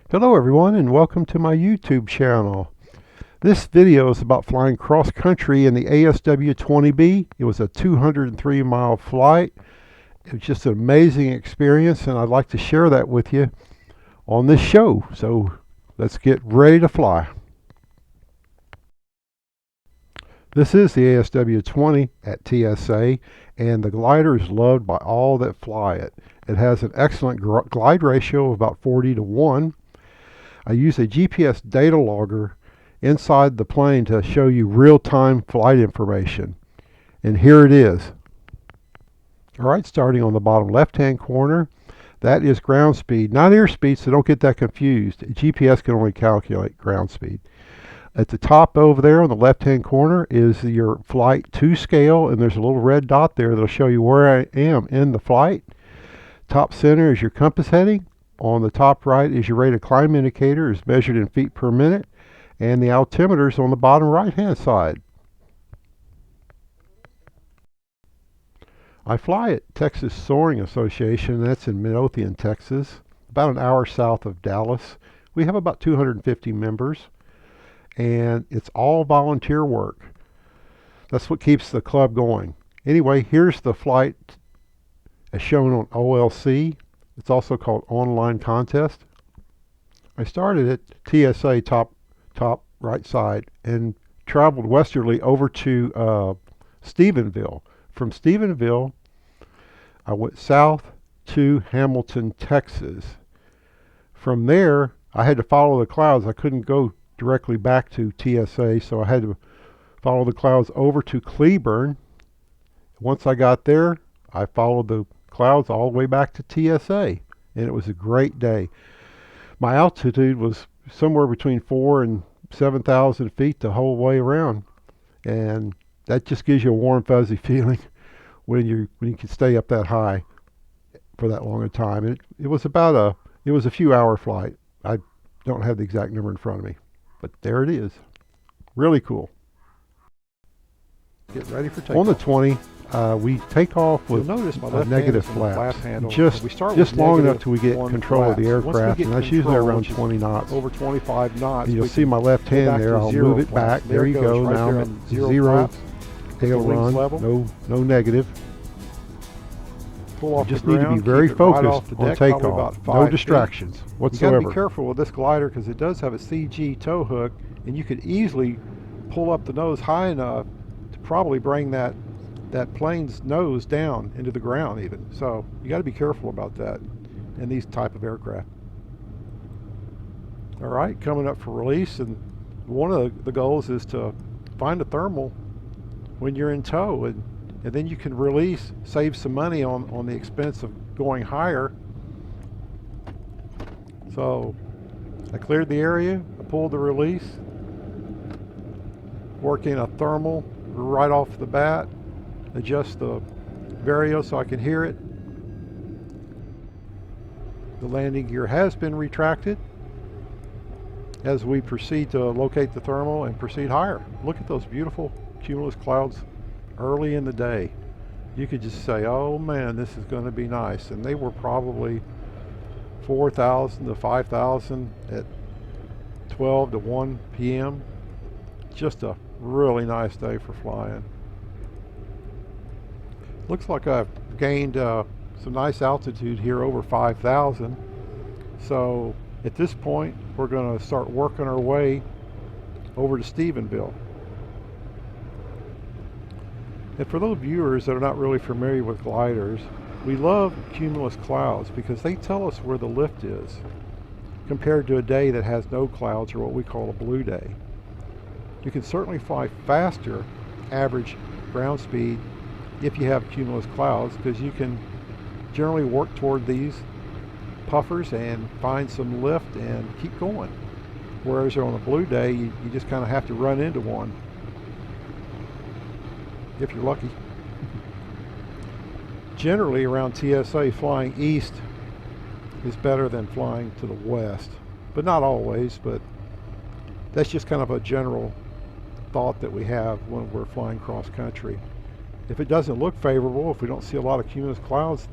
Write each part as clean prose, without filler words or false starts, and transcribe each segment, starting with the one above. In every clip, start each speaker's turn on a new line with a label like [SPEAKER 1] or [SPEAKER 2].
[SPEAKER 1] Hello everyone and welcome to my YouTube channel. This video is about flying cross country in the ASW-20B. It was a 203-mile flight. It was just an amazing experience and I'd like to share that with you on this show. So let's get ready to fly. This is the ASW-20 at TSA and the glider is loved by all that fly it. It has an excellent glide ratio of about 40-1. I use a GPS data logger inside the plane to show you real-time flight information. And here it is. Alright, starting on the bottom left-hand corner, that is ground speed, not airspeed, so don't get that confused. GPS can only calculate ground speed. At the top over there on the left-hand corner is your flight to scale, and there's a little red dot there that'll show you where I am in the flight. Top center is your compass heading. On the top right is your rate of climb indicator, is measured in feet per minute, and the altimeter is on the bottom right hand side. I fly at Texas Soaring Association, that's in Midlothian, Texas, about an hour south of Dallas. We have about 250 members, and it's all volunteer work. That's what keeps the club going. Anyway, here's the flight as shown on OLC. It's also called Online Contest. I started at TSA top right side and traveled westerly over to Stephenville. From Stephenville, I went south to Hamilton, Texas. From there, I had to follow the clouds. I couldn't go directly back to TSA, so I had to follow the clouds over to Cleburne. Once I got there, I followed the clouds all the way back to TSA, and it was a great day. My altitude was somewhere between 4,000 and 7,000 feet the whole way around, and that just gives you a warm fuzzy feeling when you can stay up that high for that long a time. It was a few hour flight. I don't have the exact number in front of me, but there it is. Really cool.
[SPEAKER 2] Get ready for takeoff.
[SPEAKER 1] On the 20, we take off with a negative flaps, just long enough till we get control of the aircraft, and that's usually around 20 knots.
[SPEAKER 2] Over 25 knots.
[SPEAKER 1] And you'll see my left hand there. I'll move it back. There you go. Now I'm at zero tail run. No negative.
[SPEAKER 2] Pull off
[SPEAKER 1] you just
[SPEAKER 2] the ground,
[SPEAKER 1] need to be very focused
[SPEAKER 2] right
[SPEAKER 1] on takeoff. No distractions whatsoever.
[SPEAKER 2] You got to be careful with this glider because it does have a CG tow hook, and you could easily pull up the nose high enough to probably bring that plane's nose down into the ground even. So you got to be careful about that in these type of aircraft. All right, coming up for release, and one of the goals is to find a thermal when you're in tow, and then you can release, save some money on the expense of going higher. So I cleared the area, I pulled the release, working a thermal right off the bat, adjust the vario so I can hear it. The landing gear has been retracted as we proceed to locate the thermal and proceed higher. Look at those beautiful cumulus clouds early in the day. You could just say, oh man, this is going to be nice. And they were probably 4,000 to 5,000 at 12 to 1 p.m. Just a really nice day for flying. Looks like I've gained some nice altitude here over 5,000. So at this point, we're going to start working our way over to Stephenville. And for those viewers that are not really familiar with gliders, we love cumulus clouds because they tell us where the lift is compared to a day that has no clouds, or what we call a blue day. You can certainly fly faster average ground speed if you have cumulus clouds, because you can generally work toward these puffers and find some lift and keep going. Whereas on a blue day, you just kind of have to run into one, if you're lucky. Generally around TSA, flying east is better than flying to the west, but not always. But that's just kind of a general thought that we have when we're flying cross country. If it doesn't look favorable, if we don't see a lot of cumulus clouds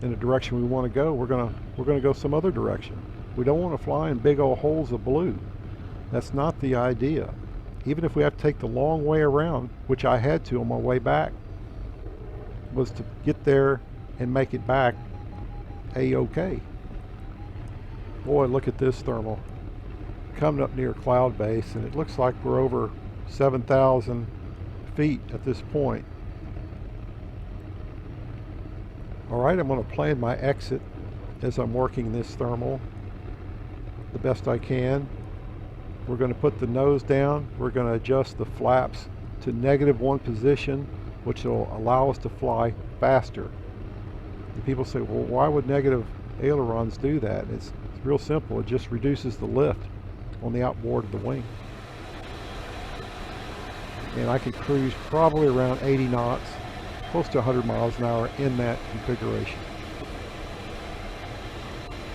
[SPEAKER 2] in the direction we want to go, we're gonna go some other direction. We don't want to fly in big old holes of blue. That's not the idea. Even if we have to take the long way around, which I had to on my way back, was to get there and make it back a-okay. Boy, look at this thermal. Coming up near cloud base, and it looks like we're over 7,000 feet at this point. All right, I'm going to plan my exit as I'm working this thermal the best I can. We're going to put the nose down. We're going to adjust the flaps to -1 position, which will allow us to fly faster. And people say, well, why would negative ailerons do that? It's real simple. It just reduces the lift on the outboard of the wing. And I can cruise probably around 80 knots, close to 100 miles an hour in that configuration.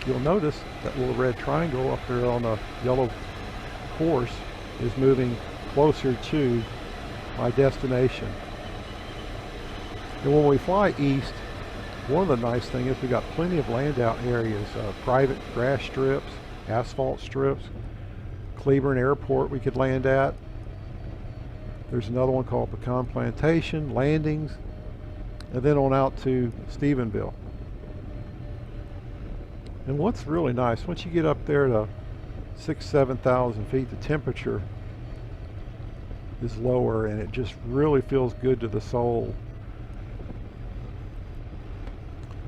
[SPEAKER 2] You'll notice that little red triangle up there on the yellow course is moving closer to my destination. And when we fly east, one of the nice things is we got plenty of land out areas, private grass strips, asphalt strips, Cleburne Airport we could land at. There's another one called Pecan Plantation, landings, and then on out to Stephenville. And what's really nice, once you get up there to 6,000-7,000 feet, the temperature is lower and it just really feels good to the soul.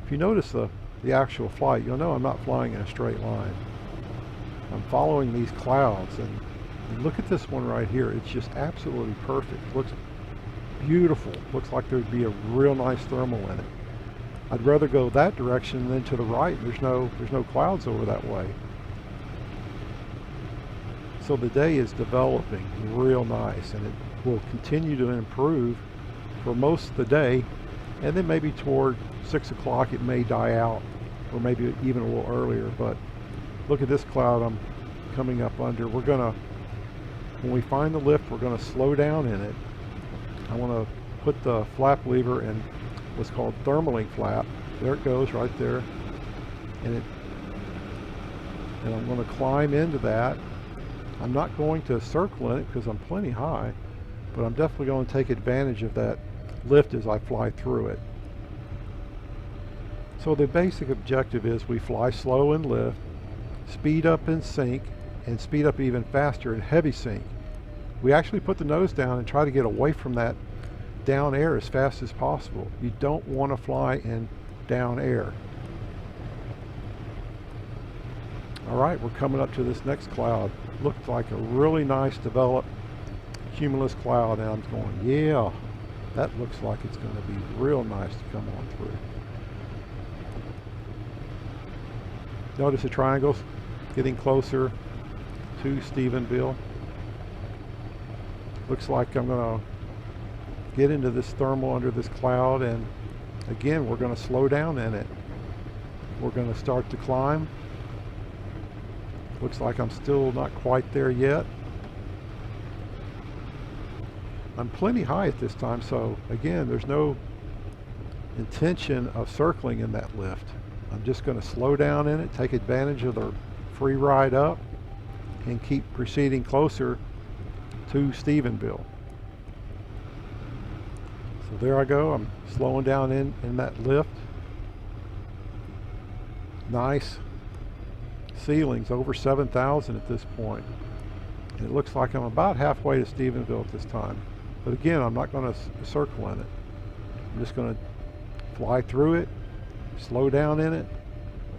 [SPEAKER 2] If you notice the actual flight, you'll know I'm not flying in a straight line. I'm following these clouds, and look at this one right here. It's just absolutely perfect. It looks beautiful. Looks like there'd be a real nice thermal in it. I'd rather go that direction than to the right. There's no clouds over that way. So the day is developing real nice, and it will continue to improve for most of the day, and then maybe toward 6 o'clock it may die out, or maybe even a little earlier. But look at this cloud I'm coming up under. We're gonna, when we find the lift, we're gonna slow down in it. I want to put the flap lever in what's called thermaling flap. There it goes right there, and I'm going to climb into that. I'm not going to circle in it because I'm plenty high, but I'm definitely going to take advantage of that lift as I fly through it. So the basic objective is we fly slow in lift, speed up in sink, and speed up even faster in heavy sink. We actually put the nose down and try to get away from that down air as fast as possible. You don't want to fly in down air. All right, we're coming up to this next cloud. Looked like a really nice developed cumulus cloud, and I'm going, yeah, that looks like it's going to be real nice to come on through. Notice the triangles getting closer to Stephenville. Looks like I'm going to get into this thermal under this cloud, and again we're going to slow down in it. We're going to start to climb. Looks like I'm still not quite there yet. I'm plenty high at this time, so again there's no intention of circling in that lift. I'm just going to slow down in it, take advantage of the free ride up, and keep proceeding closer to Stephenville. So there I go. I'm slowing down in that lift. Nice ceilings, over 7,000 at this point. And it looks like I'm about halfway to Stephenville at this time. But again, I'm not going to circle in it. I'm just going to fly through it, slow down in it,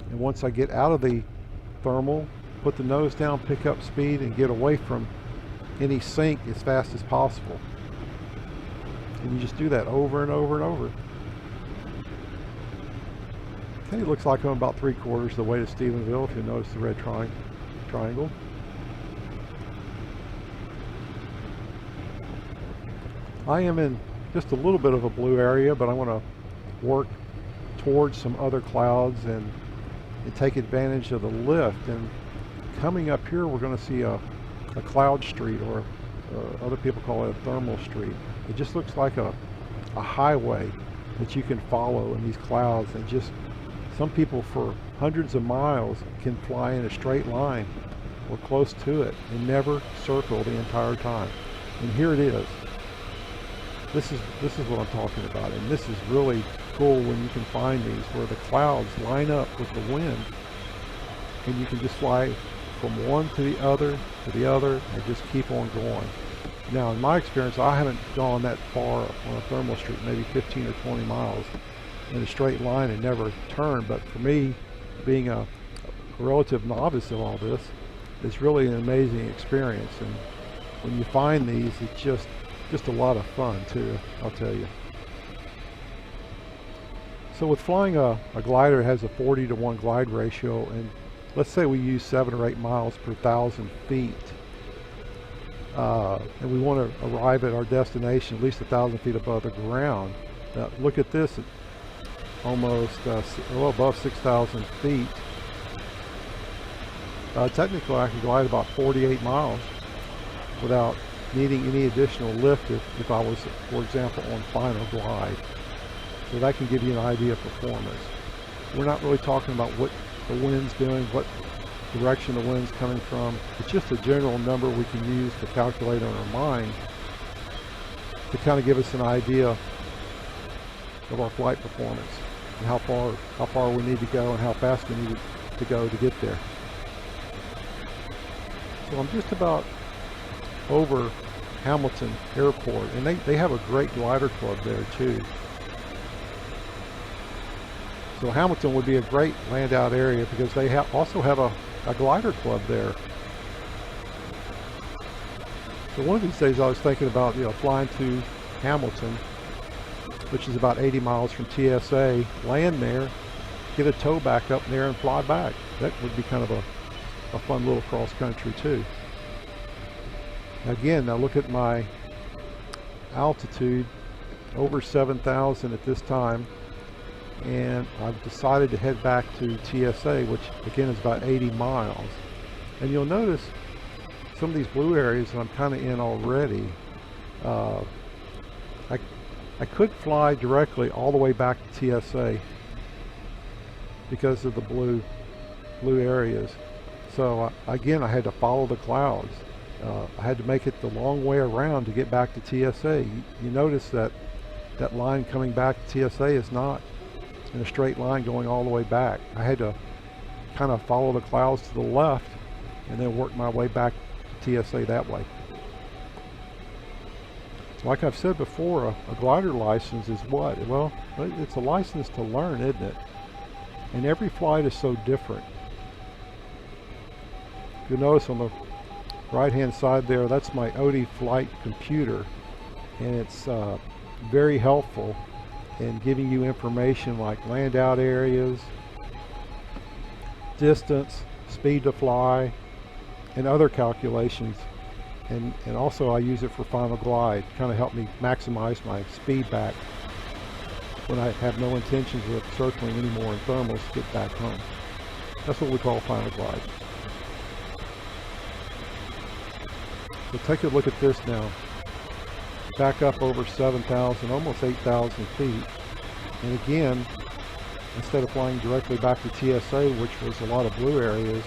[SPEAKER 2] and once I get out of the thermal, put the nose down, pick up speed, and get away from any sink as fast as possible. And you just do that over and over and over. Okay, it looks like I'm about 3/4 of the way to Stephenville, if you notice the red triangle. I am in just a little bit of a blue area, but I want to work towards some other clouds and take advantage of the lift. And coming up here, we're going to see a cloud street, or other people call it a thermal street. It just looks like a highway that you can follow in these clouds and just Some people for hundreds of miles can fly in a straight line or close to it and never circle the entire time. And here it is. This is what I'm talking about, and this is really cool when you can find these where the clouds line up with the wind, and you can just fly from one to the other and just keep on going. Now, in my experience, I haven't gone that far on a thermal street, maybe 15 or 20 miles in a straight line and never turned. But for me, being a relative novice in all this, it's really an amazing experience. And when you find these, it's just a lot of fun too, I'll tell you. So with flying a glider, it has a 40-to-1 glide ratio, and let's say we use 7 or 8 miles per 1,000 feet. And we want to arrive at our destination at least 1,000 feet above the ground. Now look at this, almost well above 6,000 feet. Technically I can glide about 48 miles without needing any additional lift if I was, for example, on final glide. So that can give you an idea of performance. We're not really talking about what the wind's doing, what direction the wind's coming from. It's just a general number we can use to calculate on our mind to kind of give us an idea of our flight performance and how far we need to go and how fast we need to go to get there. So I'm just about over Hamilton Airport, and they have a great glider club there too. So Hamilton would be a great land out area because they also have a glider club there. So one of these days I was thinking about flying to Hamilton, which is about 80 miles from TSA, land there, get a tow back up there and fly back. That would be kind of a fun little cross country too. Again, now look at my altitude, over 7,000 at this time, and I've decided to head back to TSA, which again is about 80 miles. And you'll notice some of these blue areas that I'm kind of in already. I could fly directly all the way back to TSA because of the blue areas. So again, I had to follow the clouds. I had to make it the long way around to get back to TSA. You notice that line coming back to TSA is not in a straight line going all the way back. I had to kind of follow the clouds to the left and then work my way back to TSA that way. So like I've said before, a glider license is what? Well, it's a license to learn, isn't it? And every flight is so different. You'll notice on the right hand side there, that's my OD flight computer, and it's very helpful in giving you information like land out areas, distance, speed to fly, and other calculations. And also I use it for final glide, kind of help me maximize my speed back when I have no intentions of circling anymore in thermals to get back home. That's what we call final glide. So take a look at this now. Back up over 7,000, almost 8,000 feet. And again, instead of flying directly back to TSA, which was a lot of blue areas,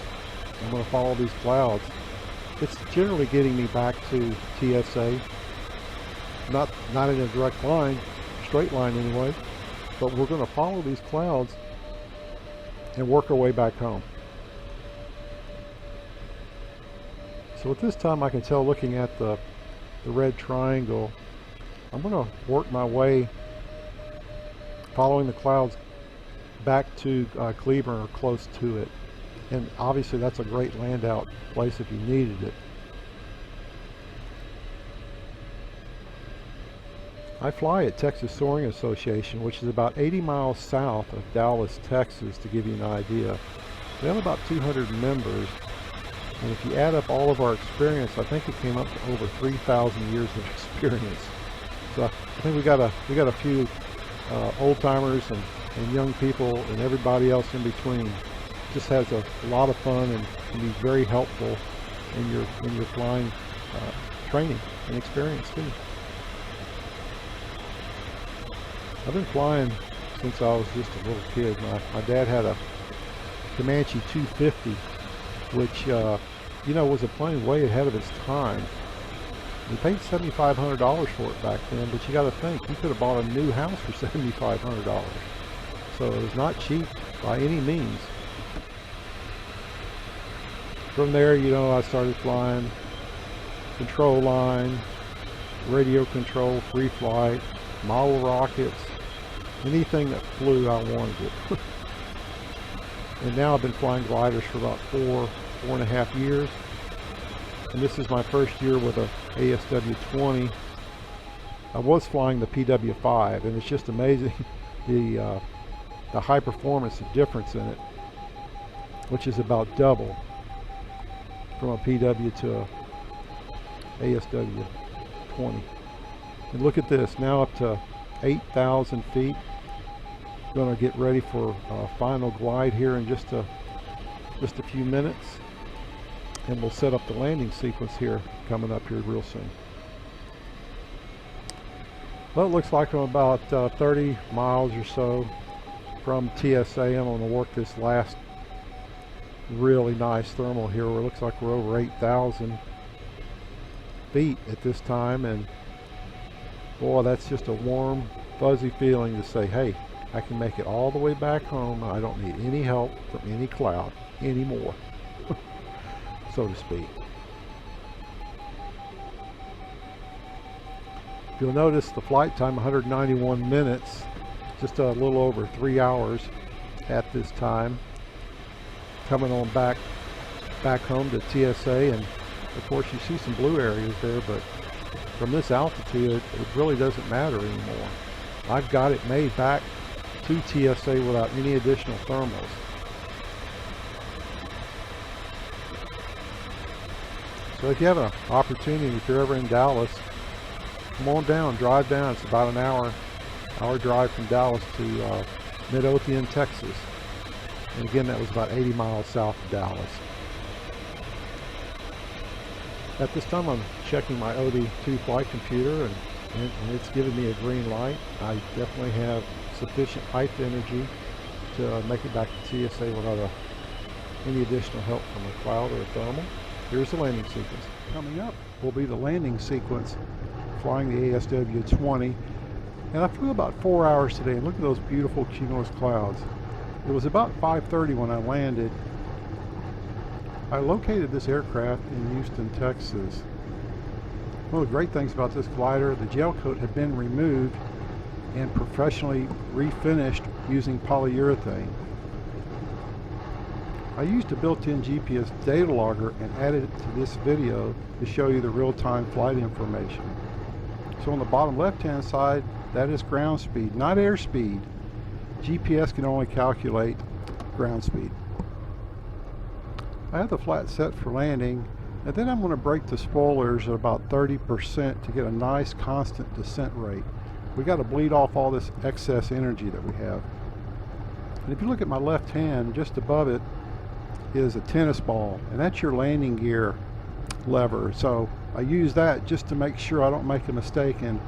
[SPEAKER 2] I'm going to follow these clouds. It's generally getting me back to TSA, not in a direct line, straight line anyway, but we're going to follow these clouds and work our way back home. So at this time I can tell, looking at the red triangle, I'm going to work my way following the clouds back to Cleburne or close to it. And obviously that's a great land out place if you needed it. I fly at Texas Soaring Association, which is about 80 miles south of Dallas, Texas, to give you an idea. We have about 200 members, and if you add up all of our experience, I think it came up to over 3,000 years of experience. So I think we got a few old timers and young people and everybody else in between. Just has a lot of fun and can be very helpful in your flying training and experience too. I've been flying since I was just a little kid. My dad had a Comanche 250, which was a plane way ahead of its time. We paid $7,500 for it back then, but you got to think, you could have bought a new house for $7,500. So it was not cheap by any means. From there, I started flying control line, radio control, free flight, model rockets, anything that flew, I wanted it. And now I've been flying gliders for about 4.5 years. And this is my first year with a ASW-20. I was flying the PW-5, and it's just amazing the high performance difference in it, which is about double from a PW to a ASW-20. And look at this, now up to 8,000 feet. Going to get ready for a final glide here in just a few minutes, and we'll set up the landing sequence here coming up here real soon. Well, it looks like I'm about 30 miles or so from TSA. I'm going to work this last really nice thermal here where it looks like we're over 8,000 feet at this time, and boy, that's just a warm, fuzzy feeling to say, hey, I can make it all the way back home and I don't need any help from any cloud anymore, so to speak. You'll notice the flight time, 191 minutes, just a little over 3 hours at this time. Coming on back home to TSA, and of course you see some blue areas there, but from this altitude it really doesn't matter anymore. I've got it made back to TSA without any additional thermals. So if you have an opportunity, if you're ever in Dallas, come on down, drive down. It's about an hour drive from Dallas to Midlothian, Texas. And again, that was about 80 miles south of Dallas. At this time, I'm checking my OD2 flight computer, and it's giving me a green light. I definitely have sufficient height energy to make it back to TSA without any additional help from a cloud or a thermal. Here's the landing sequence. Coming up will be the landing sequence flying the ASW-20. And I flew about 4 hours today, and look at those beautiful cumulus clouds. It was about 5:30 when I landed. I located this aircraft in Houston, Texas. One of the great things about this glider, the gel coat had been removed and professionally refinished using polyurethane. I used a built-in GPS data logger and added it to this video to show you the real-time flight information. So on the bottom left-hand side, that is ground speed, not airspeed. GPS can only calculate ground speed. I have the flat set for landing, and then I'm going to break the spoilers at about 30% to get a nice constant descent rate. We got to bleed off all this excess energy that we have. And if you look at my left hand, just above it is a tennis ball, and that's your landing gear lever. So I use that just to make sure I don't make a mistake and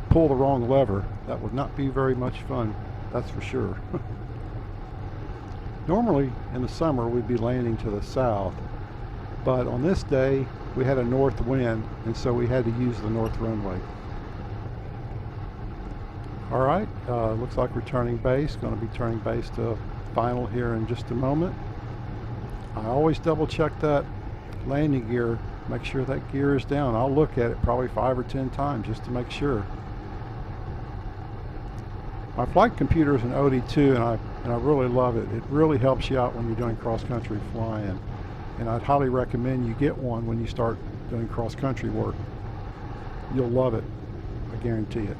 [SPEAKER 2] pull the wrong lever. That would not be very much fun, that's for sure. Normally in the summer we'd be landing to the south, but on this day we had a north wind, and so we had to use the north runway. Alright, looks like we're turning base. Going to be turning base to final here in just a moment. I always double check that landing gear, make sure that gear is down. I'll look at it probably 5 or 10 times just to make sure. My flight computer is an OD2, and I really love it. It really helps you out when you're doing cross-country flying, and I'd highly recommend you get one when you start doing cross-country work. You'll love it, I guarantee it.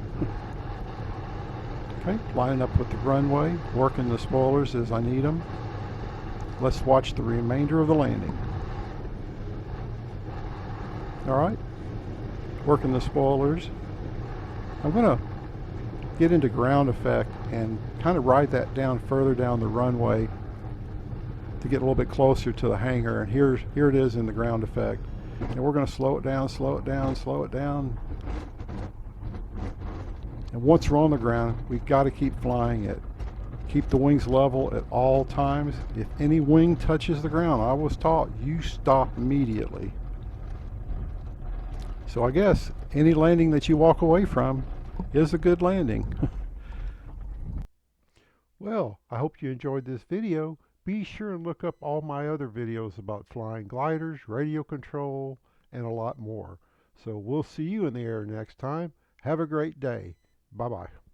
[SPEAKER 2] Okay, lining up with the runway, working the spoilers as I need them. Let's watch the remainder of the landing. Alright, working the spoilers. I'm going to get into ground effect and kind of ride that down further down the runway to get a little bit closer to the hangar. And here it is in the ground effect. And we're going to slow it down, slow it down, slow it down. And once we're on the ground, we've got to keep flying at Keep the wings level at all times. If any wing touches the ground, I was taught, you stop immediately. So I guess any landing that you walk away from is a good landing.
[SPEAKER 1] Well, I hope you enjoyed this video. Be sure and look up all my other videos about flying gliders, radio control, and a lot more. So we'll see you in the air next time. Have a great day. Bye-bye.